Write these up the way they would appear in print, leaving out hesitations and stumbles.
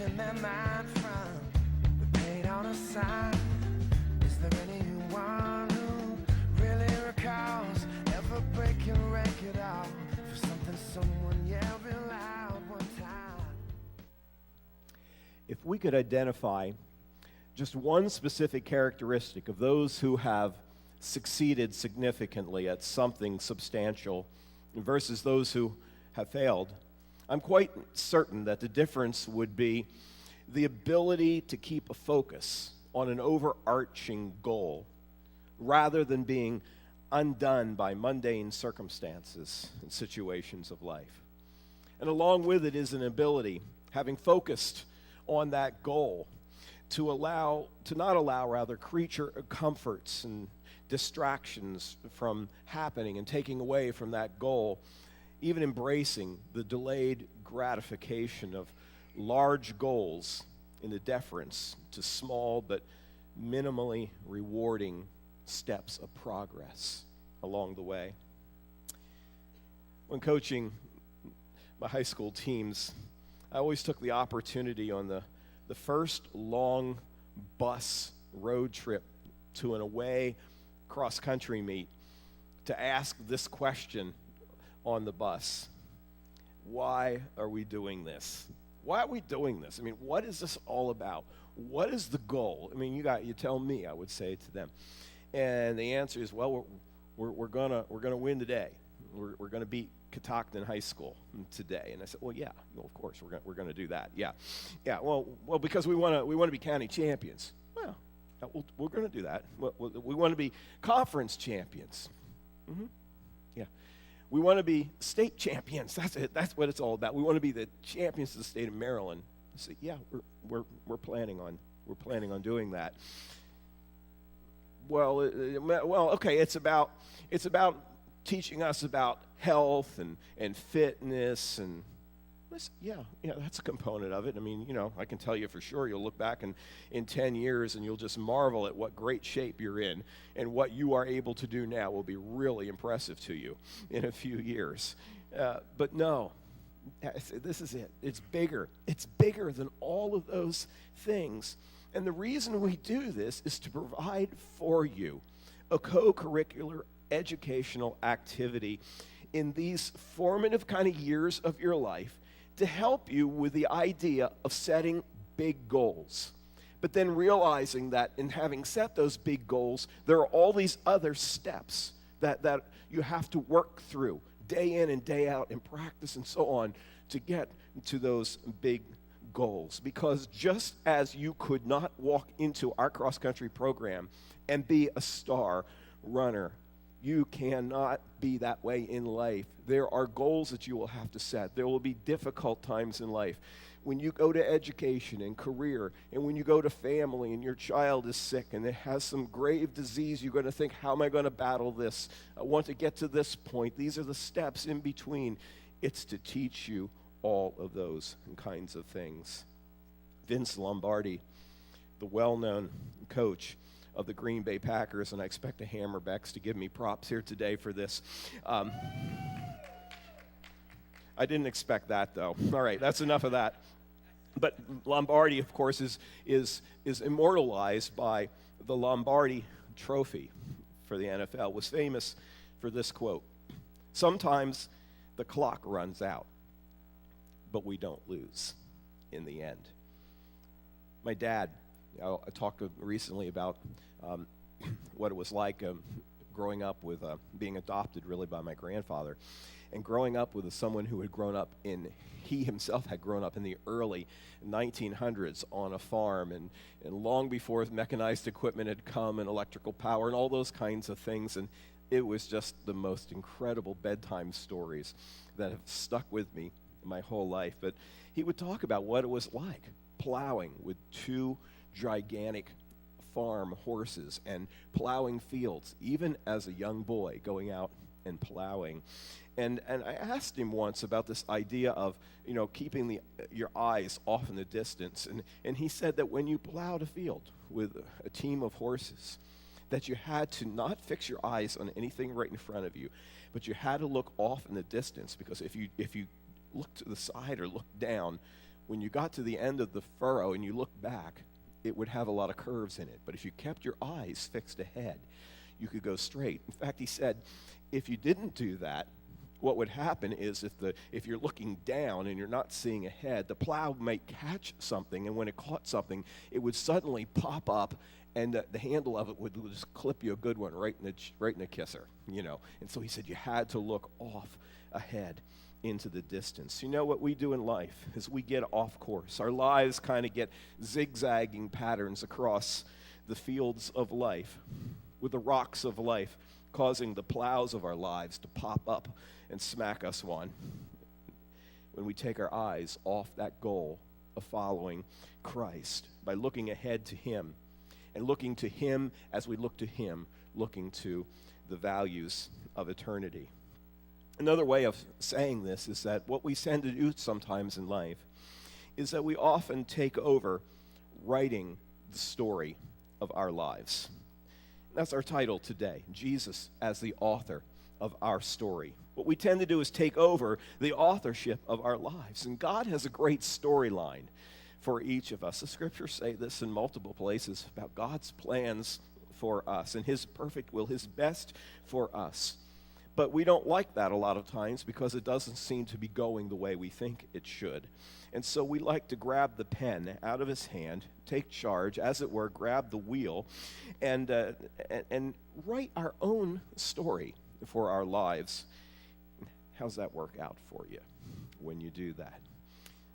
changing their mind from the paint on a sign. Is there anyone who really recalls ever breaking record off for something someone yelled real loud one time? If we could identify just one specific characteristic of those who have succeeded significantly at something substantial versus those who have failed, I'm quite certain that the difference would be the ability to keep a focus on an overarching goal rather than being undone by mundane circumstances and situations of life. And along with it is an ability, having focused on that goal, to not allow creature comforts and distractions from happening and taking away from that goal, even embracing the delayed gratification of large goals in the deference to small but minimally rewarding steps of progress along the way. When coaching my high school teams, I always took the opportunity on the first long bus road trip to an away cross-country meet to ask this question on the bus: why are we doing this? Why are we doing this? I mean, what is this all about? What is the goal? I mean, you tell me, I would say to them. And the answer is, well, we're gonna win today. We're gonna beat Catoctin High School today. And I said, well, yeah, well, of course we're gonna do that. Yeah. Well, because we want to be county champions. Well, we're gonna do that. We want to be conference champions. Mm-hmm. Yeah. We want to be state champions. That's it. That's what it's all about. We want to be the champions of the state of Maryland. I said, yeah, we're planning on doing that. Well, okay. It's about teaching us about health and fitness and yeah, that's a component of it. I mean, I can tell you for sure you'll look back in 10 years and you'll just marvel at what great shape you're in, and what you are able to do now will be really impressive to you in a few years. But no, this is it. It's bigger. It's bigger than all of those things. And the reason we do this is to provide for you a co-curricular educational activity in these formative kind of years of your life to help you with the idea of setting big goals. But then realizing that in having set those big goals, there are all these other steps that you have to work through day in and day out in practice and so on to get to those big goals. Because just as you could not walk into our cross-country program and be a star runner, you cannot be that way in life. There are goals that you will have to set. There will be difficult times in life. When you go to education and career, and when you go to family and your child is sick and it has some grave disease, you're going to think, how am I going to battle this? I want to get to this point. These are the steps in between. It's to teach you all of those kinds of things. Vince Lombardi, the well-known coach of the Green Bay Packers, and I expect the Hammerbecks to give me props here today for this. I didn't expect that, though. All right, that's enough of that. But Lombardi, of course, is immortalized by the Lombardi Trophy for the NFL. Was famous for this quote: "Sometimes the clock runs out, but we don't lose in the end." My dad, I talked recently about what it was like growing up with being adopted really by my grandfather, and growing up with someone who had grown up he himself had grown up in the early 1900s on a farm, and long before mechanized equipment had come and electrical power and all those kinds of things. And it was just the most incredible bedtime stories that have stuck with me my whole life. But he would talk about what it was like plowing with two gigantic farm horses and plowing fields, even as a young boy going out and plowing. And I asked him once about this idea of, keeping your eyes off in the distance. And he said that when you plowed a field with a team of horses, that you had to not fix your eyes on anything right in front of you, but you had to look off in the distance, because if you looked to the side or looked down, when you got to the end of the furrow and you looked back, it would have a lot of curves in it. But if you kept your eyes fixed ahead, you could go straight. In fact, he said, if you didn't do that, what would happen is if you're looking down and you're not seeing ahead, the plow might catch something, and when it caught something, it would suddenly pop up, and the handle of it would just clip you a good one right in the kisser, you know. And so he said you had to look off ahead into the distance. You know what we do in life is we get off course. Our lives kind of get zigzagging patterns across the fields of life, with the rocks of life causing the plows of our lives to pop up and smack us one when we take our eyes off that goal of following Christ by looking ahead to him and looking to him as we look to him, looking to the values of eternity. Another way of saying this is that what we tend to do sometimes in life is that we often take over writing the story of our lives. That's our title today, Jesus as the author of our story. What we tend to do is take over the authorship of our lives. And God has a great storyline for each of us. The scriptures say this in multiple places about God's plans for us and his perfect will, his best for us. But we don't like that a lot of times because it doesn't seem to be going the way we think it should. And so we like to grab the pen out of his hand, take charge, as it were, grab the wheel, and write our own story for our lives. How's that work out for you when you do that?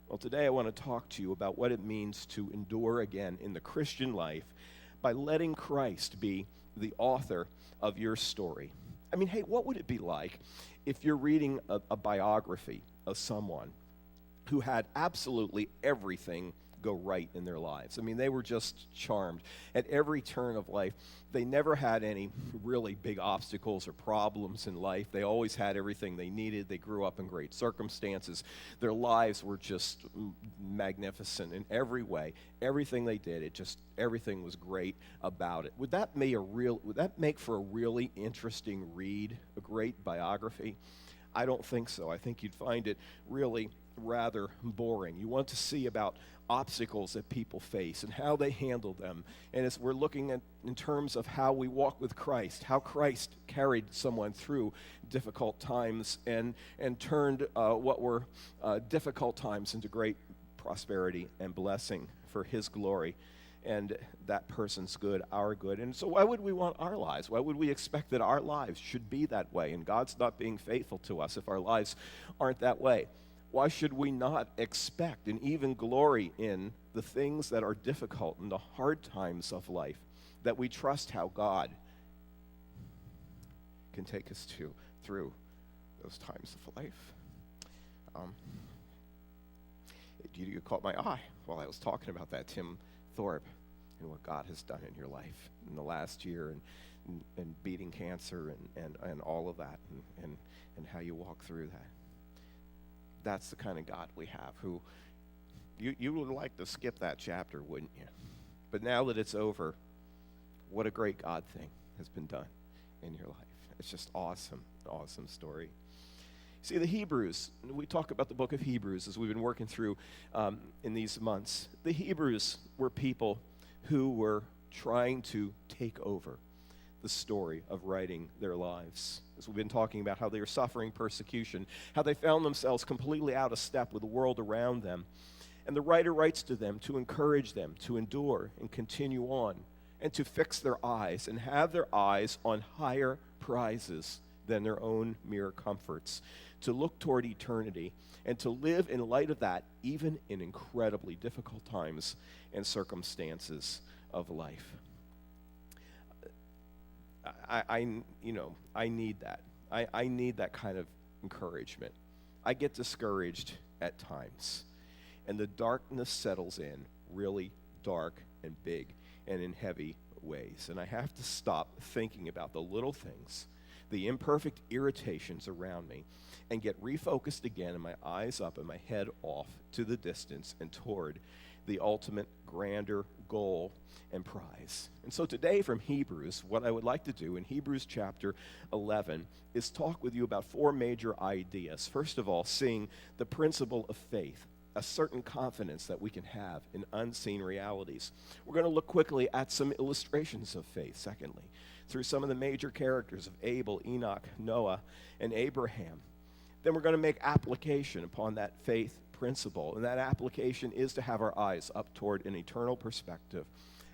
Well, today I want to talk to you about what it means to endure again in the Christian life by letting Christ be the author of your story. I mean, hey, what would it be like if you're reading a biography of someone who had absolutely everything go right in their lives? I mean, they were just charmed at every turn of life. They never had any really big obstacles or problems in life. They always had everything they needed. They grew up in great circumstances. Their lives were just magnificent in every way. Everything they did, everything was great about it. Would that make for a really interesting read, a great biography? I don't think so. I think you'd find it really rather boring. You want to see about obstacles that people face and how they handle them. And as we're looking at in terms of how we walk with Christ, how Christ carried someone through difficult times and turned what were difficult times into great prosperity and blessing for his glory and that person's good, our good. And so why would we want our lives? Why would we expect that our lives should be that way? And God's not being faithful to us if our lives aren't that way. Why should we not expect and even glory in the things that are difficult and the hard times of life, that we trust how God can take us through those times of life? You caught my eye while I was talking about that, Tim Thorpe, and what God has done in your life in the last year, and beating cancer and all of that, and how you walk through that. That's the kind of God we have, who you would like to skip that chapter, wouldn't you? But now that it's over, what a great God thing has been done in your life. It's just awesome story. See, the Hebrews, we talk about the book of Hebrews as we've been working through in these months. The Hebrews were people who were trying to take over the story of writing their lives. As we've been talking about how they were suffering persecution, how they found themselves completely out of step with the world around them. And the writer writes to them to encourage them to endure and continue on and to fix their eyes and have their eyes on higher prizes than their own mere comforts, to look toward eternity and to live in light of that even in incredibly difficult times and circumstances of life. I need that. I need that kind of encouragement. I get discouraged at times, and the darkness settles in really dark and big and in heavy ways. And I have to stop thinking about the little things, the imperfect irritations around me, and get refocused again, and my eyes up and my head off to the distance and toward the ultimate grander goal and prize. And so today from Hebrews, what I would like to do in Hebrews chapter 11 is talk with you about four major ideas. First of all, seeing the principle of faith a certain confidence that we can have in unseen realities. We're going to look quickly at some illustrations of faith, secondly, through some of the major characters of Abel, Enoch, Noah, and Abraham. Then we're going to make application upon that faith principle, and that application is to have our eyes up toward an eternal perspective.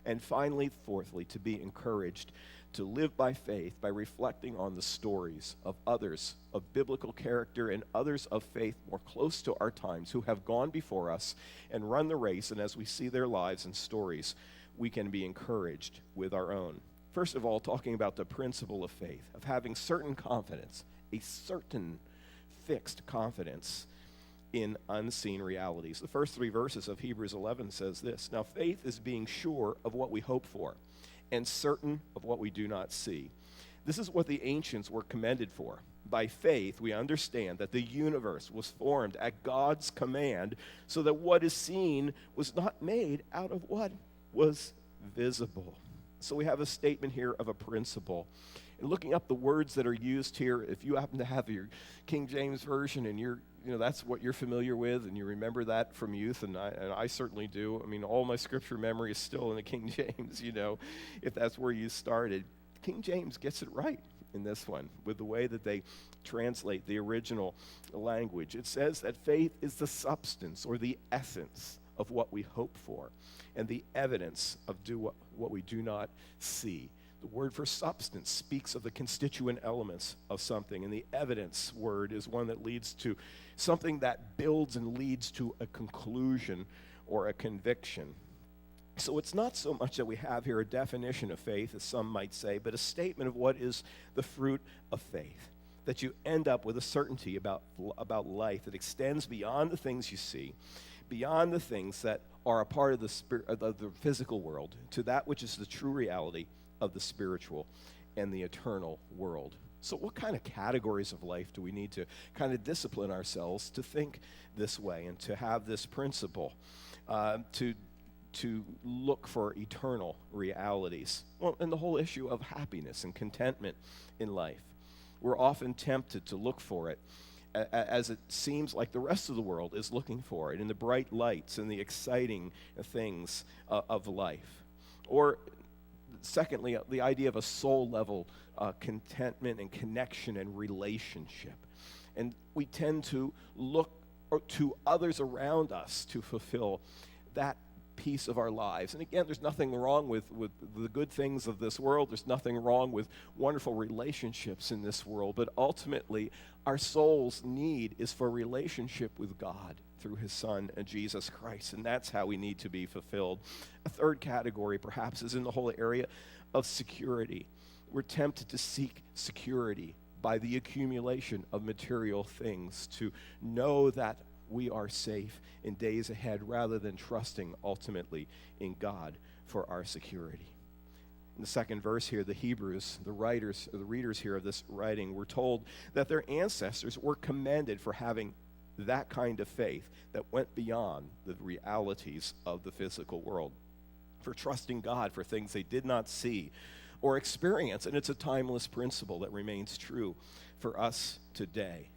And finally, fourthly, to be encouraged to live by faith by reflecting on the stories of others of biblical character and others of faith more close to our times who have gone before us and run the race. And as we see their lives and stories, we can be encouraged with our own. First of all, talking about the principle of faith, of having certain confidence, a certain fixed confidence in unseen realities. The first 3 verses of Hebrews 11 says this: "Now faith is being sure of what we hope for, and certain of what we do not see." This is what the ancients were commended for. By faith, we understand that the universe was formed at God's command, so that what is seen was not made out of what was visible. So we have a statement here of a principle. And looking up the words that are used here, if you happen to have your King James Version and that's what you're familiar with, and you remember that from youth, and I certainly do. I mean, all my scripture memory is still in the King James, if that's where you started. King James gets it right in this one with the way that they translate the original language. It says that faith is the substance or the essence of what we hope for and the evidence of what we do not see. The word for substance speaks of the constituent elements of something, and the evidence word is one that leads to something that builds and leads to a conclusion or a conviction. So it's not so much that we have here a definition of faith, as some might say, but a statement of what is the fruit of faith, that you end up with a certainty about life that extends beyond the things you see, beyond the things that are a part of the physical world, to that which is the true reality of the spiritual and the eternal world. So what kind of categories of life do we need to kind of discipline ourselves to think this way and to have this principle, to look for eternal realities? Well, and the whole issue of happiness and contentment in life. We're often tempted to look for it as it seems like the rest of the world is looking for it, in the bright lights and the exciting things of life. Or secondly, the idea of a soul-level contentment and connection and relationship. And we tend to look to others around us to fulfill that piece of our lives. And again, there's nothing wrong with the good things of this world. There's nothing wrong with wonderful relationships in this world. But ultimately, our soul's need is for relationship with God through his Son, Jesus Christ. And that's how we need to be fulfilled. A third category, perhaps, is in the whole area of security. We're tempted to seek security by the accumulation of material things, to know that we are safe in days ahead, rather than trusting ultimately in God for our security. In the second verse here, the Hebrews, the readers here of this writing, were told that their ancestors were commended for having that kind of faith that went beyond the realities of the physical world, for trusting God for things they did not see or experience. And it's a timeless principle that remains true for us today.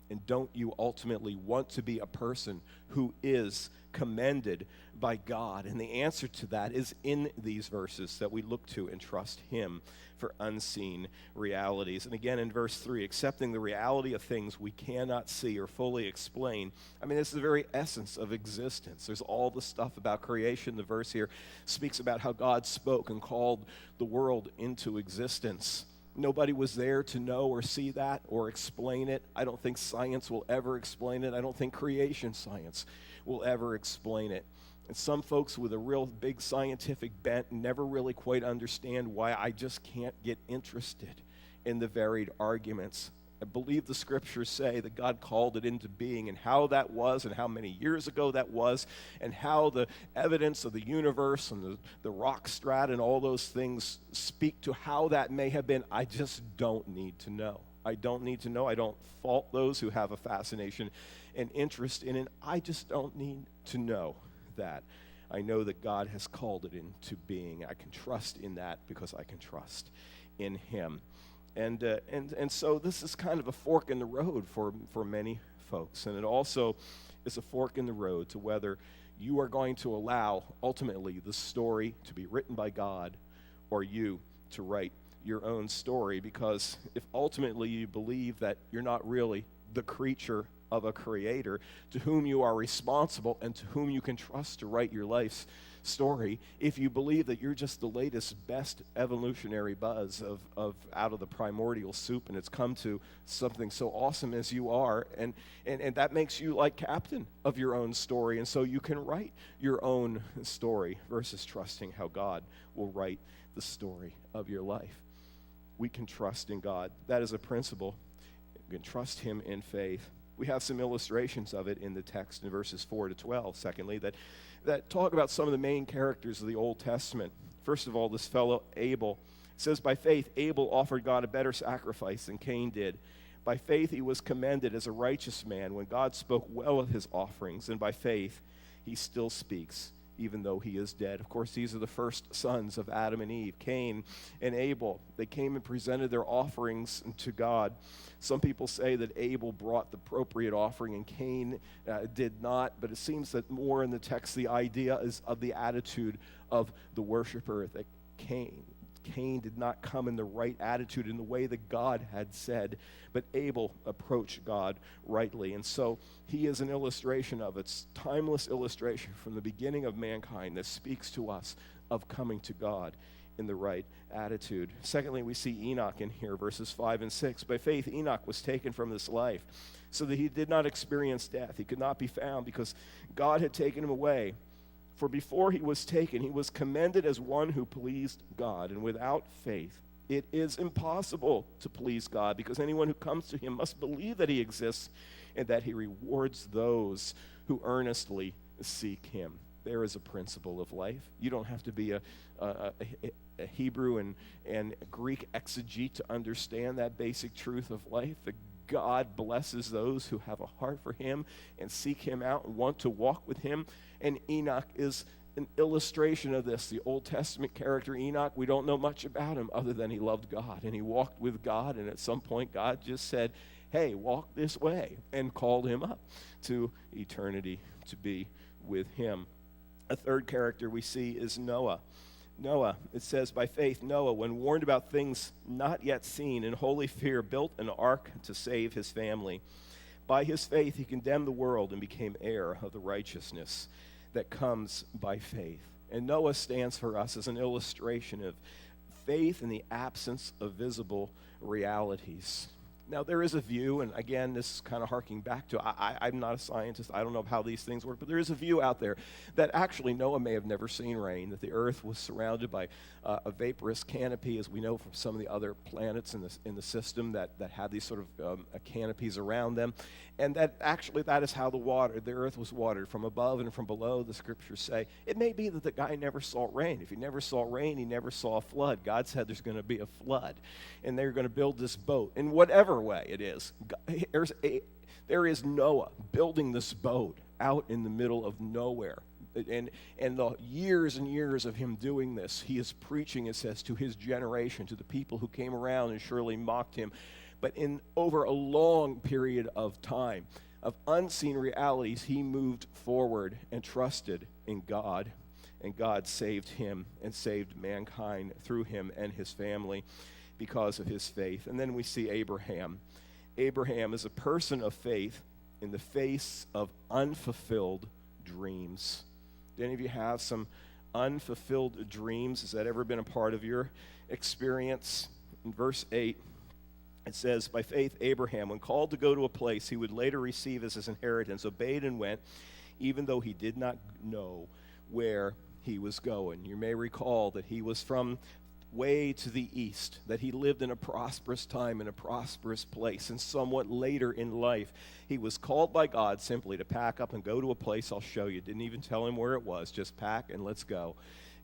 And don't you ultimately want to be a person who is commended by God? And the answer to that is in these verses that we look to and trust him for unseen realities. And again, in verse 3, accepting the reality of things we cannot see or fully explain. I mean, this is the very essence of existence. There's all the stuff about creation. The verse here speaks about how God spoke and called the world into existence. Nobody was there to know or see that or explain it. I don't think science will ever explain it. I don't think creation science will ever explain it. And some folks with a real big scientific bent never really quite understand why I just can't get interested in the varied arguments. I believe the scriptures say that God called it into being, and how that was and how many years ago that was, and how the evidence of the universe and the rock strata and all those things speak to how that may have been. I just don't need to know. I don't need to know. I don't fault those who have a fascination and interest in it. I just don't need to know that. I know that God has called it into being. I can trust in that because I can trust in him. And so this is kind of a fork in the road for many folks. And it also is a fork in the road to whether you are going to allow, ultimately, the story to be written by God or you to write your own story. Because if ultimately you believe that you're not really the creature of a creator to whom you are responsible and to whom you can trust to write your life's story, if you believe that you're just the latest, best evolutionary buzz of out of the primordial soup, and it's come to something so awesome as you are, and that makes you like captain of your own story, and so you can write your own story versus trusting how God will write the story of your life. We can trust in God. That is a principle. We can trust him in faith. We have some illustrations of it in the text in verses 4 to 12, secondly, that talk about some of the main characters of the Old Testament. First of all, this fellow Abel. It says, by faith, Abel offered God a better sacrifice than Cain did. By faith, he was commended as a righteous man when God spoke well of his offerings. And by faith, he still speaks, even though he is dead. Of course, these are the first sons of Adam and Eve, Cain and Abel. They came and presented their offerings to God. Some people say that Abel brought the appropriate offering and Cain did not, but it seems that more in the text the idea is of the attitude of the worshiper, that Cain did not come in the right attitude in the way that God had said, but Abel approached God rightly. And so he is an illustration of it's timeless illustration from the beginning of mankind that speaks to us of coming to God in the right attitude. Secondly, we see Enoch in here, verses 5 and 6. By faith, Enoch was taken from this life so that he did not experience death. He could not be found because God had taken him away. For before he was taken, he was commended as one who pleased God. And without faith, it is impossible to please God, because anyone who comes to him must believe that he exists and that he rewards those who earnestly seek him. There is a principle of life. You don't have to be a Hebrew and Greek exegete to understand that basic truth of life. That God blesses those who have a heart for him and seek him out and want to walk with him. And Enoch is an illustration of this. The Old Testament character Enoch, we don't know much about him other than he loved God and he walked with God, and at some point God just said, hey, walk this way, and called him up to eternity to be with him. A third character we see is Noah. Noah, it says, by faith, Noah, when warned about things not yet seen, in holy fear, built an ark to save his family. By his faith, he condemned the world and became heir of the righteousness that comes by faith. And Noah stands for us as an illustration of faith in the absence of visible realities. Now, there is a view, and again, this is kind of harking back to, I'm not a scientist, I don't know how these things work, but there is a view out there that actually Noah may have never seen rain, that the earth was surrounded by a vaporous canopy, as we know from some of the other planets in the system that have these sort of canopies around them, and that actually that is how the earth was watered, from above and from below, the scriptures say. It may be that the guy never saw rain. If he never saw rain, he never saw a flood. God said there's going to be a flood, and they're going to build this boat, in whatever way it is. There is Noah building this boat out in the middle of nowhere. And the years and years of him doing this, he is preaching, it says, to his generation, to the people who came around and surely mocked him. But in over a long period of time, of unseen realities, he moved forward and trusted in God. And God saved him and saved mankind through him and his family because of his faith. And then we see Abraham. Abraham is a person of faith in the face of unfulfilled dreams. Do any of you have some unfulfilled dreams? Has that ever been a part of your experience? In verse 8, it says, by faith Abraham, when called to go to a place he would later receive as his inheritance, obeyed and went, even though he did not know where he was going. You may recall that he was from way to the east, that he lived in a prosperous time in a prosperous place, and somewhat later in life he was called by God simply to pack up and go to a place I'll show you. Didn't even tell him where it was, just pack and let's go,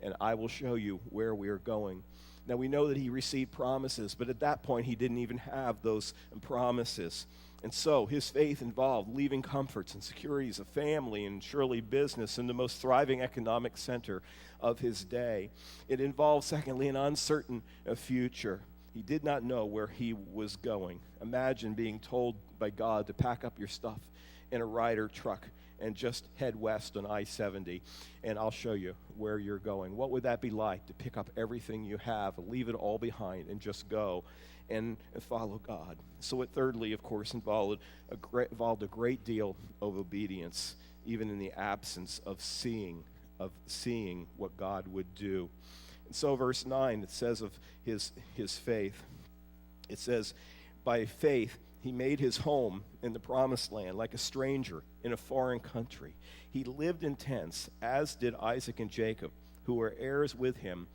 and I will show you where we are going. Now we know that he received promises, but at that point he didn't even have those promises. And so his faith involved leaving comforts and securities of family and surely business in the most thriving economic center of his day. It involved, secondly, an uncertain future. He did not know where he was going. Imagine being told by God to pack up your stuff in a Ryder truck and just head west on I-70, and I'll show you where you're going. What would that be like to pick up everything you have, leave it all behind, and just go and follow God? So it thirdly, of course, involved a great deal of obedience, even in the absence of seeing what God would do. And so verse 9, it says of his faith, it says, by faith he made his home in the promised land like a stranger in a foreign country. He lived in tents, as did Isaac and Jacob, who were heirs with him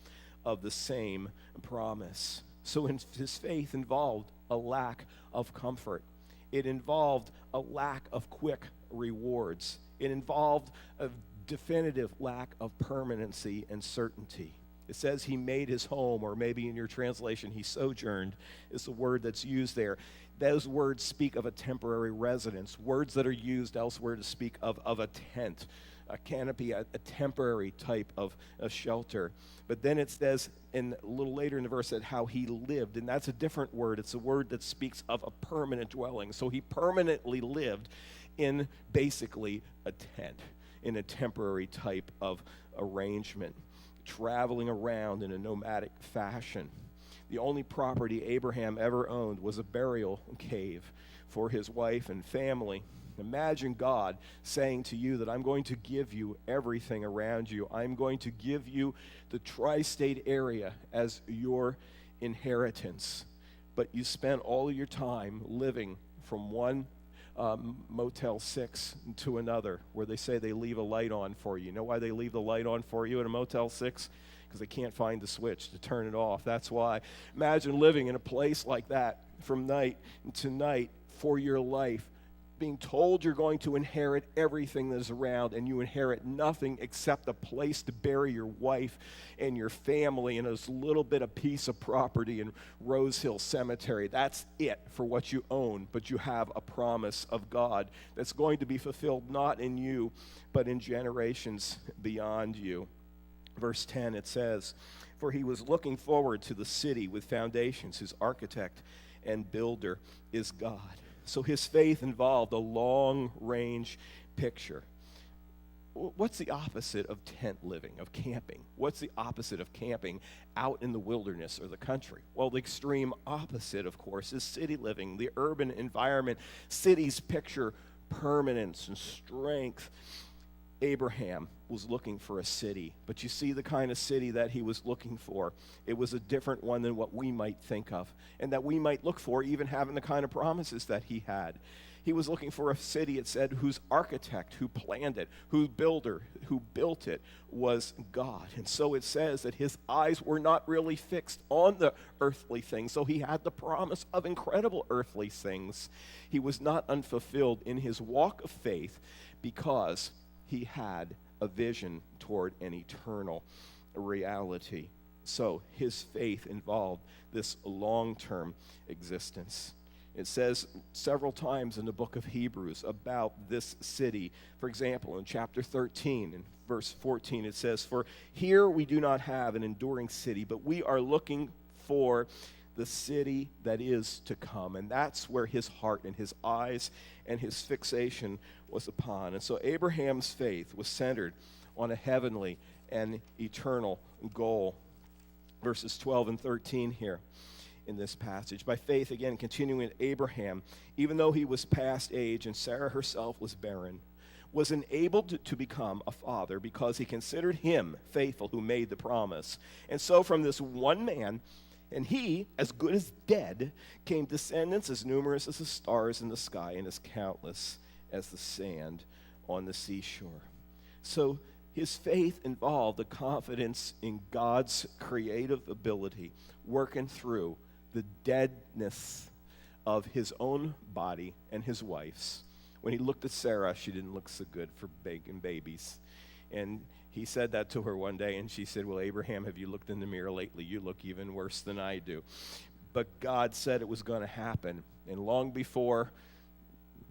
of the same promise. So his faith involved a lack of comfort. It involved a lack of quick rewards. It involved a definitive lack of permanency and certainty. It says he made his home, or maybe in your translation, he sojourned, is the word that's used there. Those words speak of a temporary residence, words that are used elsewhere to speak of a tent, a canopy, a temporary type of a shelter. But then it says, a little later in the verse, that how he lived, and that's a different word. It's a word that speaks of a permanent dwelling. So he permanently lived in basically a tent, in a temporary type of arrangement, traveling around in a nomadic fashion. The only property Abraham ever owned was a burial cave for his wife and family. Imagine God saying to you that I'm going to give you everything around you. I'm going to give you the tri-state area as your inheritance. But you spent all of your time living from one Motel 6 to another, where they say they leave a light on for you. You know why they leave the light on for you at a Motel 6? Because they can't find the switch to turn it off. That's why. Imagine living in a place like that from night to night for your life, being told you're going to inherit everything that is around, and you inherit nothing except a place to bury your wife and your family and a little bit of piece of property in Rose Hill Cemetery. That's it for what you own, but you have a promise of God that's going to be fulfilled not in you, but in generations beyond you. Verse 10, it says, for he was looking forward to the city with foundations, whose architect and builder is God. So his faith involved a long-range picture. What's the opposite of tent living, of camping? What's the opposite of camping out in the wilderness or the country? Well, the extreme opposite, of course, is city living, the urban environment. Cities picture permanence and strength. Abraham was looking for a city, but you see the kind of city that he was looking for. It was a different one than what we might think of, and that we might look for, even having the kind of promises that he had. He was looking for a city, it said, whose architect, who planned it, whose builder, who built it, was God. And so it says that his eyes were not really fixed on the earthly things, so he had the promise of incredible earthly things. He was not unfulfilled in his walk of faith because he had a vision toward an eternal reality. So his faith involved this long-term existence. It says several times in the book of Hebrews about this city. For example, in chapter 13, in verse 14, it says, for here we do not have an enduring city, but we are looking for the city that is to come. And that's where his heart and his eyes and his fixation was upon. And so Abraham's faith was centered on a heavenly and eternal goal. Verses 12 and 13 here in this passage. By faith, again, continuing Abraham, even though he was past age and Sarah herself was barren, was enabled to become a father because he considered him faithful who made the promise. And so from this one man, and he, as good as dead, came descendants as numerous as the stars in the sky and as countless as the sand on the seashore. So his faith involved the confidence in God's creative ability, working through the deadness of his own body and his wife's. When he looked at Sarah, she didn't look so good for making babies. And he said that to her one day, and she said, well, Abraham, have you looked in the mirror lately? You look even worse than I do. But God said it was going to happen. And long before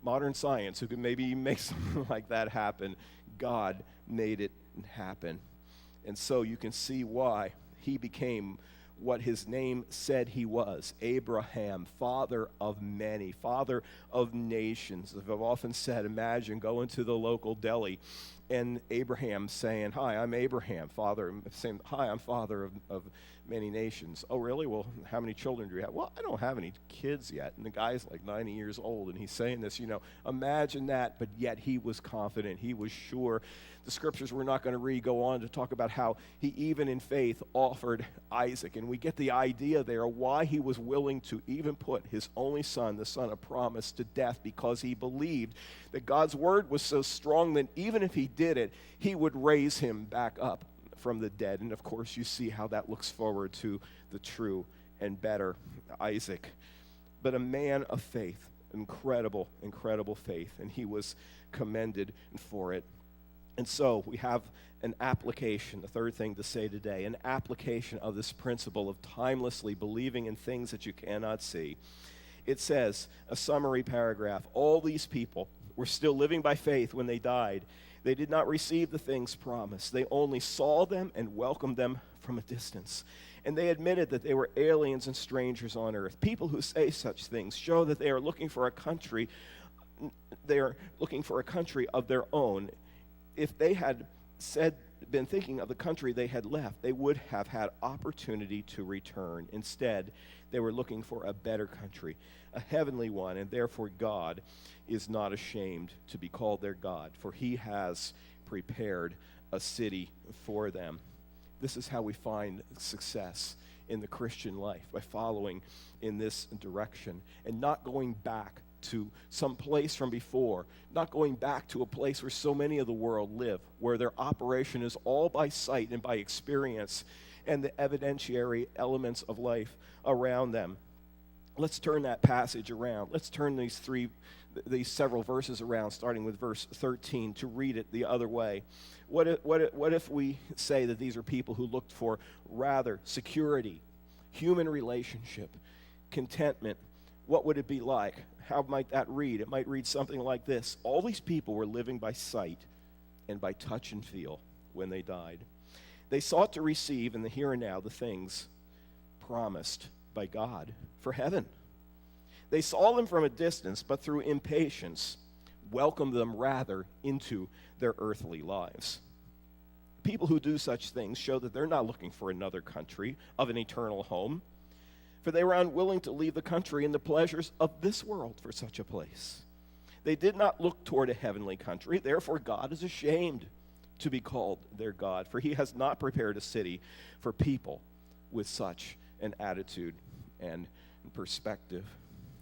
modern science, who could maybe make something like that happen, God made it happen. And so you can see why he became what his name said he was: Abraham, father of many, father of nations. As I've often said, imagine going to the local deli and Abraham saying, "Hi, I'm Abraham, father," saying, "Hi, I'm father of many nations." "Oh, really? Well, how many children do you have?" "Well, I don't have any kids yet." And the guy's like 90 years old, and he's saying this, imagine that, but yet he was confident, he was sure. The scriptures we're not going to read go on to talk about how he, even in faith, offered Isaac. And we get the idea there why he was willing to even put his only son, the son of promise, to death, because he believed that God's word was so strong that even if he did it, he would raise him back up from the dead. And of course, you see how that looks forward to the true and better Isaac. But a man of faith, incredible, incredible faith, and he was commended for it. And so we have an application, the third thing to say today, an application of this principle of timelessly believing in things that you cannot see. It says, a summary paragraph, all these people were still living by faith when they died. They did not receive the things promised. They only saw them and welcomed them from a distance. And they admitted that they were aliens and strangers on earth. People who say such things show that they are looking for a country. They are looking for a country of their own. If they had been thinking of the country they had left, they would have had opportunity to return. Instead, they were looking for a better country, a heavenly one, and therefore God is not ashamed to be called their God, for he has prepared a city for them. This is how we find success in the Christian life, by following in this direction and not going back to some place from before, not going back to a place where so many of the world live, where their operation is all by sight and by experience and the evidentiary elements of life around them. Let's turn that passage around. Let's turn these several verses around, starting with verse 13, to read it the other way. What if we say that these are people who looked for rather security, human relationship, contentment? What would it be like? How might that read? It might read something like this: all these people were living by sight and by touch and feel when they died. They sought to receive in the here and now the things promised by God for heaven. They saw them from a distance, but through impatience welcomed them rather into their earthly lives. People who do such things show that they're not looking for another country of an eternal home, for they were unwilling to leave the country and the pleasures of this world for such a place. They did not look toward a heavenly country, therefore God is ashamed to be called their God, for he has not prepared a city for people with such an attitude and perspective.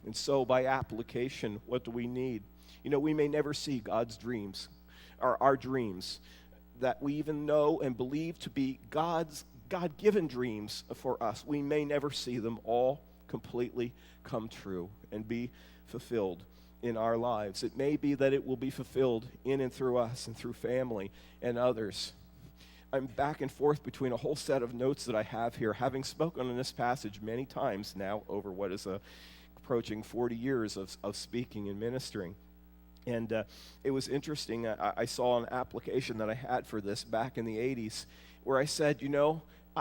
And so by application, what do we need? We may never see God's dreams, or our dreams, that we even know and believe to be God's God-given dreams for us. We may never see them all completely come true and be fulfilled in our lives. It may be that it will be fulfilled in and through us and through family and others. I'm back and forth between a whole set of notes that I have here, having spoken on this passage many times now over what is approaching 40 years of speaking and ministering. And it was interesting. I saw an application that I had for this back in the 80s where I said,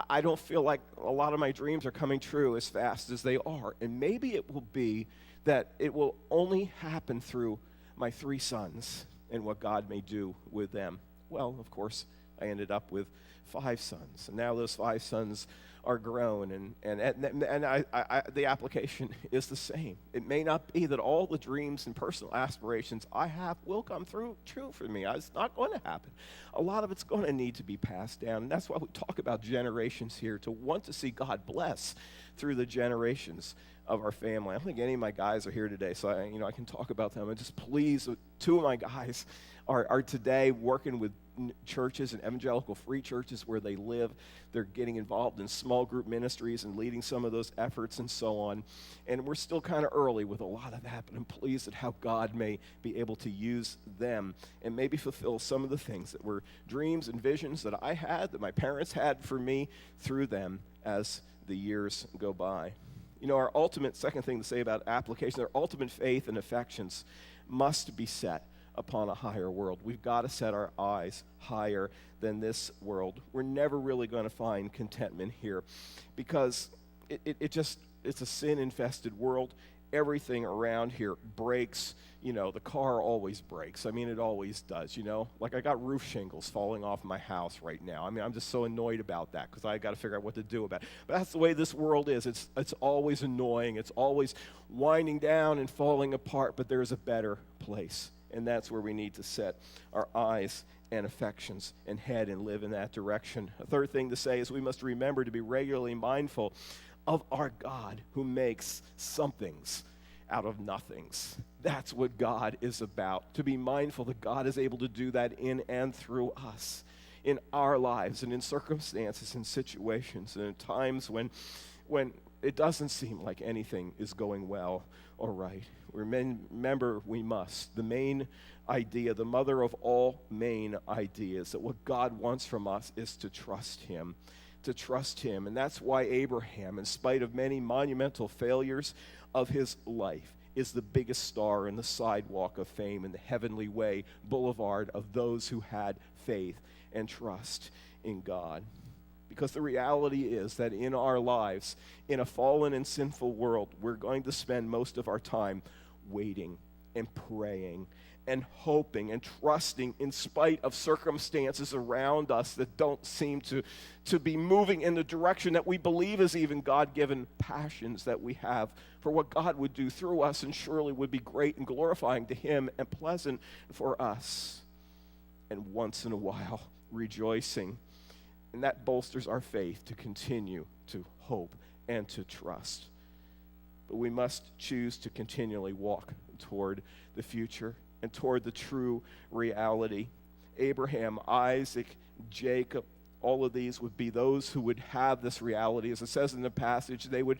I don't feel like a lot of my dreams are coming true as fast as they are. And maybe it will be that it will only happen through my 3 sons and what God may do with them. Well, of course, I ended up with 5 sons. And now those 5 sons are grown, and the application is the same. It may not be that all the dreams and personal aspirations I have will come true for me. It's not going to happen. A lot of it's going to need to be passed down, and that's why we talk about generations here, to want to see God bless through the generations of our family. I don't think any of my guys are here today, so I can talk about them. I'm just pleased with 2 of my guys are today working with churches and evangelical free churches where they live. They're getting involved in small group ministries and leading some of those efforts and so on. And we're still kind of early with a lot of that, but I'm pleased at how God may be able to use them and maybe fulfill some of the things that were dreams and visions that I had, that my parents had for me, through them as the years go by. Our ultimate, second thing to say about application, our ultimate faith and affections must be set upon a higher world. We've got to set our eyes higher than this world. We're never really going to find contentment here because it's a sin-infested world. Everything around here breaks. The car always breaks. It always does, Like I got roof shingles falling off my house right now. I'm just so annoyed about that because I got to figure out what to do about it. But that's the way this world is. It's always annoying. It's always winding down and falling apart, but there's a better place. And that's where we need to set our eyes and affections and head and live in that direction. A third thing to say is we must remember to be regularly mindful of our God who makes somethings out of nothings. That's what God is about. To be mindful that God is able to do that in and through us, in our lives and in circumstances and situations and in times when it doesn't seem like anything is going well or right. Remember, we must. The main idea, the mother of all main ideas, that what God wants from us is to trust Him. To trust Him. And that's why Abraham, in spite of many monumental failures of his life, is the biggest star in the sidewalk of fame in the heavenly way boulevard of those who had faith and trust in God. Because the reality is that in our lives, in a fallen and sinful world, we're going to spend most of our time waiting and praying and hoping and trusting in spite of circumstances around us that don't seem to be moving in the direction that we believe is even God-given passions that we have for what God would do through us and surely would be great and glorifying to Him and pleasant for us. And once in a while, rejoicing. And that bolsters our faith to continue to hope and to trust. But we must choose to continually walk toward the future and toward the true reality. Abraham, Isaac, Jacob, all of these would be those who would have this reality. As it says in the passage, they would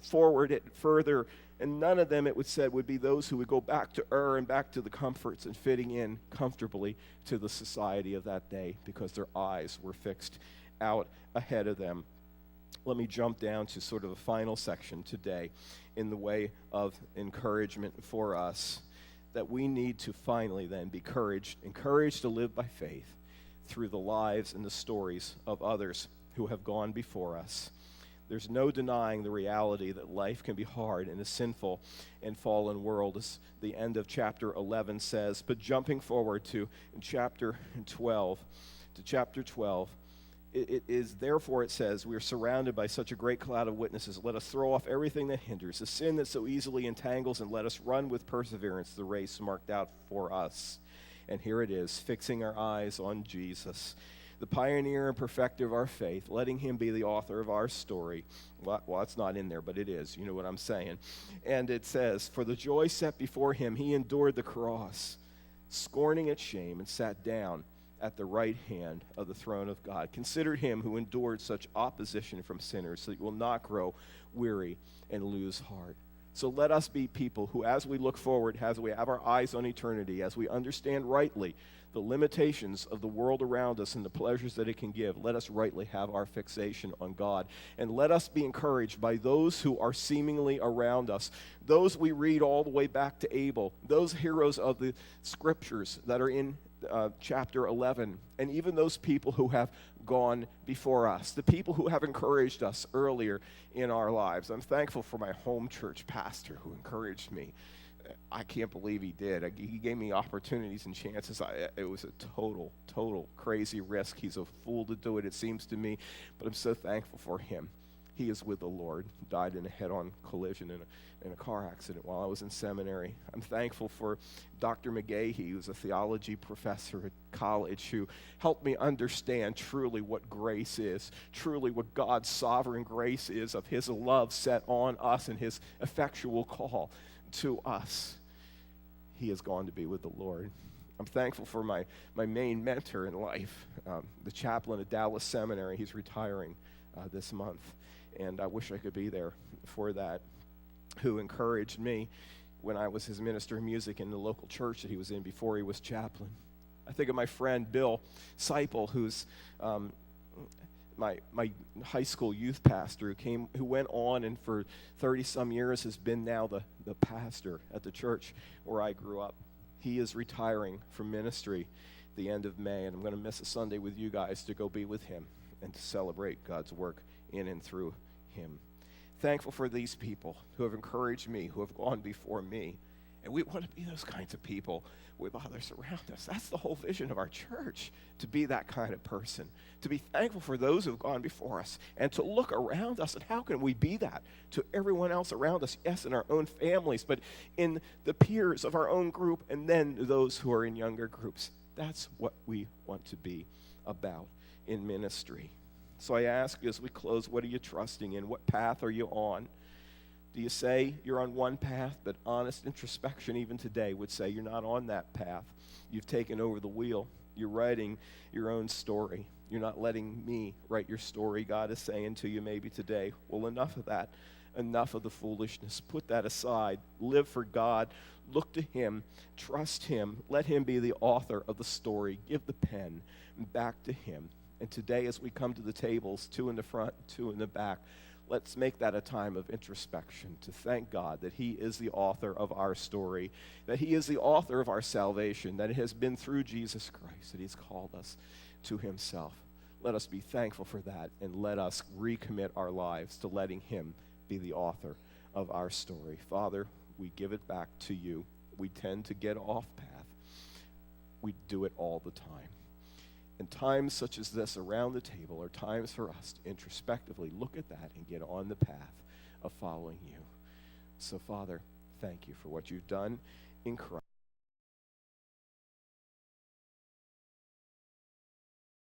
forward it further, and none of them, it was said, would be those who would go back to Ur and back to the comforts and fitting in comfortably to the society of that day because their eyes were fixed out ahead of them. Let me jump down to sort of the final section today in the way of encouragement for us, that we need to finally then be encouraged to live by faith through the lives and the stories of others who have gone before us. There's no denying the reality that life can be hard in a sinful and fallen world, as the end of chapter 11 says. But jumping forward to chapter 12, it is, therefore, it says, we are surrounded by such a great cloud of witnesses. Let us throw off everything that hinders, the sin that so easily entangles, and let us run with perseverance the race marked out for us. And here it is, fixing our eyes on Jesus, the pioneer and perfecter of our faith, letting Him be the author of our story. Well, it's not in there, but it is. You know what I'm saying. And it says, for the joy set before Him, He endured the cross, scorning its shame, and sat down at the right hand of the throne of God. Consider Him who endured such opposition from sinners, so that you will not grow weary and lose heart. So let us be people who, as we look forward, as we have our eyes on eternity, as we understand rightly the limitations of the world around us and the pleasures that it can give, let us rightly have our fixation on God. And let us be encouraged by those who are seemingly around us, those we read all the way back to Abel, those heroes of the scriptures that are in chapter 11, and even those people who have gone before us, the people who have encouraged us earlier in our lives. I'm thankful for my home church pastor who encouraged me. I can't believe he did. He gave me opportunities and chances. It was a total crazy risk. He's a fool to do it, it seems to me, but I'm so thankful for him. He is with the Lord. Died in a head-on collision in a car accident while I was in seminary. I'm thankful for Dr. McGahee, who's a theology professor at college, who helped me understand truly what grace is, truly what God's sovereign grace is of His love set on us and His effectual call to us. He has gone to be with the Lord. I'm thankful for my main mentor in life, the chaplain at Dallas Seminary. He's retiring this month. And I wish I could be there for that, who encouraged me when I was his minister of music in the local church that he was in before he was chaplain. I think of my friend Bill Seipel, who's my high school youth pastor, who went on and for 30-some years has been now the pastor at the church where I grew up. He is retiring from ministry at the end of May, and I'm going to miss a Sunday with you guys to go be with him and to celebrate God's work in and through him. Thankful for these people who have encouraged me, who have gone before me. And we want to be those kinds of people with others around us. That's the whole vision of our church, to be that kind of person, to be thankful for those who have gone before us, and to look around us. And how can we be that to everyone else around us? Yes, in our own families, but in the peers of our own group, and then those who are in younger groups. That's what we want to be about in ministry. So I ask you as we close, what are you trusting in? What path are you on? Do you say you're on one path, but honest introspection even today would say you're not on that path? You've taken over the wheel. You're writing your own story. You're not letting me write your story. God is saying to you maybe today, well, enough of that. Enough of the foolishness. Put that aside. Live for God. Look to him. Trust him. Let him be the author of the story. Give the pen back to him. And today as we come to the tables, 2 in the front, 2 in the back, let's make that a time of introspection to thank God that he is the author of our story, that he is the author of our salvation, that it has been through Jesus Christ that he's called us to himself. Let us be thankful for that, and let us recommit our lives to letting him be the author of our story. Father, we give it back to you. We tend to get off path. We do it all the time. And times such as this around the table are times for us to introspectively look at that and get on the path of following you. So, Father, thank you for what you've done in Christ.